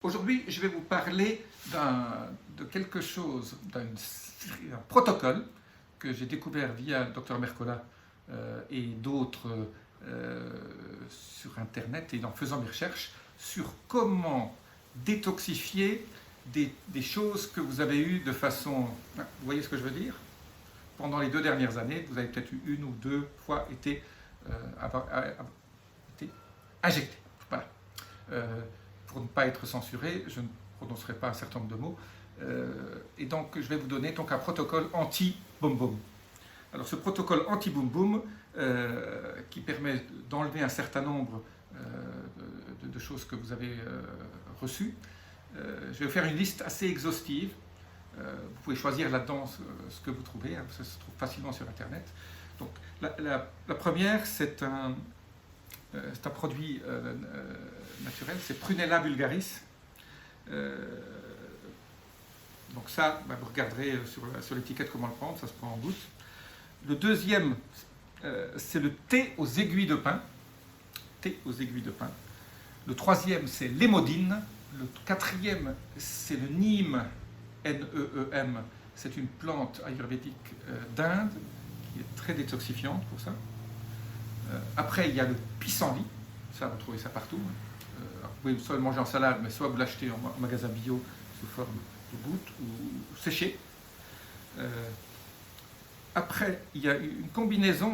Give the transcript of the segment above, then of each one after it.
Aujourd'hui, je vais vous parler de quelque chose, d'un protocole que j'ai découvert via le Dr Mercola et d'autres sur Internet et en faisant mes recherches sur comment détoxifier des choses que vous avez eues de façon... Vous voyez ce que je veux dire? Pendant les 2 dernières années, vous avez peut-être eu 1 ou 2 fois été injecté. Voilà. Pour ne pas être censuré, je ne prononcerai pas un certain nombre de mots. Et donc, je vais vous donner donc un protocole anti-boum-boum. Alors, ce protocole anti-boum-boum, qui permet d'enlever un certain nombre de choses que vous avez reçues, je vais faire une liste assez exhaustive. Vous pouvez choisir là-dedans ce que vous trouvez, hein, ça se trouve facilement sur Internet. Donc, la première, c'est un produit naturel, c'est Prunella vulgaris. Donc ça, vous regarderez sur l'étiquette comment le prendre, ça se prend en gouttes. Le deuxième, c'est le thé aux aiguilles de pin. Thé aux aiguilles de pin. Le troisième, c'est l'hémodine. Le quatrième, c'est le neem, N-E-E-M. C'est une plante ayurvédique d'Inde qui est très détoxifiante pour ça. Après, il y a le pissenlit. Ça, vous trouvez ça partout. Vous pouvez soit le manger en salade, mais soit vous l'achetez en magasin bio sous forme de gouttes ou séché. Après, il y a une combinaison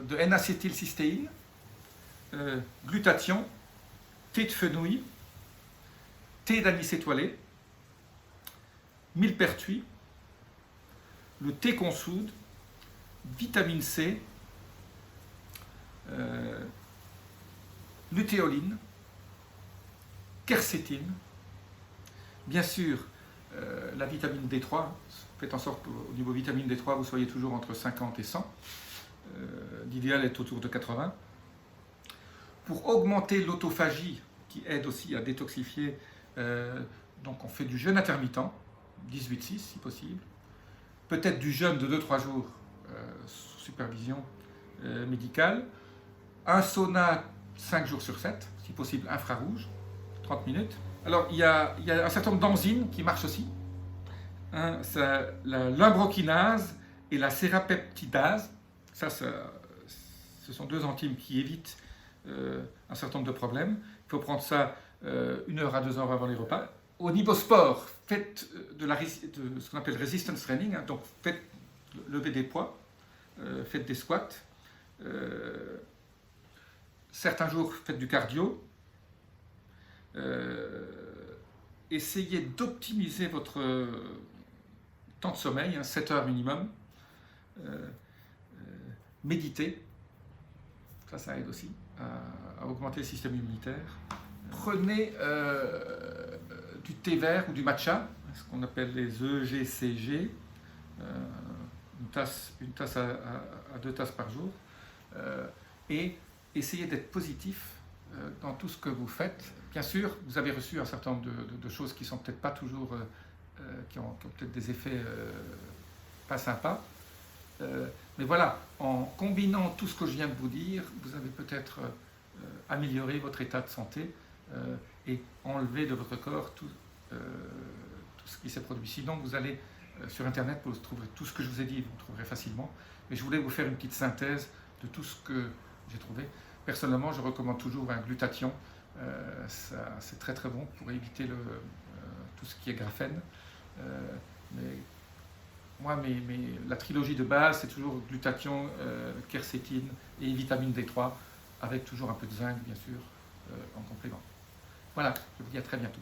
de N-acétylcystéine, glutathion, thé de fenouil, thé d'anis étoilé, millepertuis, le thé qu'on soude, vitamine C, lutéoline, quercétine, bien sûr la vitamine D3, faites en sorte qu'au niveau vitamine D3 vous soyez toujours entre 50 et 100, l'idéal est autour de 80. Pour augmenter l'autophagie qui aide aussi à détoxifier, donc on fait du jeûne intermittent, 18-6 si possible, peut-être du jeûne de 2-3 jours sous supervision médicale, un sauna 5 jours sur 7, si possible infrarouge, 30 minutes. Alors, il y a un certain nombre d'enzymes qui marchent aussi. La lumbrokinase et la sérapeptidase. Ce sont 2 enzymes qui évitent un certain nombre de problèmes. Il faut prendre ça 1 heure à 2 heures avant les repas. Au niveau sport, faites de ce qu'on appelle resistance training, donc faites lever des poids, faites des squats. Certains jours, faites du cardio. Essayez d'optimiser votre temps de sommeil, 7 heures minimum. Méditez, ça aide aussi à augmenter le système immunitaire. Prenez du thé vert ou du matcha, ce qu'on appelle les EGCG, une tasse à 2 tasses par jour, et essayez d'être positif dans tout ce que vous faites. Bien sûr, vous avez reçu un certain nombre de choses qui sont peut-être pas toujours, qui ont peut-être des effets pas sympas. Mais voilà, en combinant tout ce que je viens de vous dire, vous avez peut-être amélioré votre état de santé et enlevé de votre corps tout ce qui s'est produit. Sinon, vous allez sur Internet, vous trouverez tout ce que je vous ai dit, vous le trouverez facilement. Mais je voulais vous faire une petite synthèse de tout ce que j'ai trouvé. Personnellement, je recommande toujours un glutathion. C'est très très bon pour éviter tout ce qui est graphène. Mais moi, la trilogie de base, c'est toujours glutathion, quercétine et vitamine D3, avec toujours un peu de zinc, bien sûr, en complément. Voilà, je vous dis à très bientôt.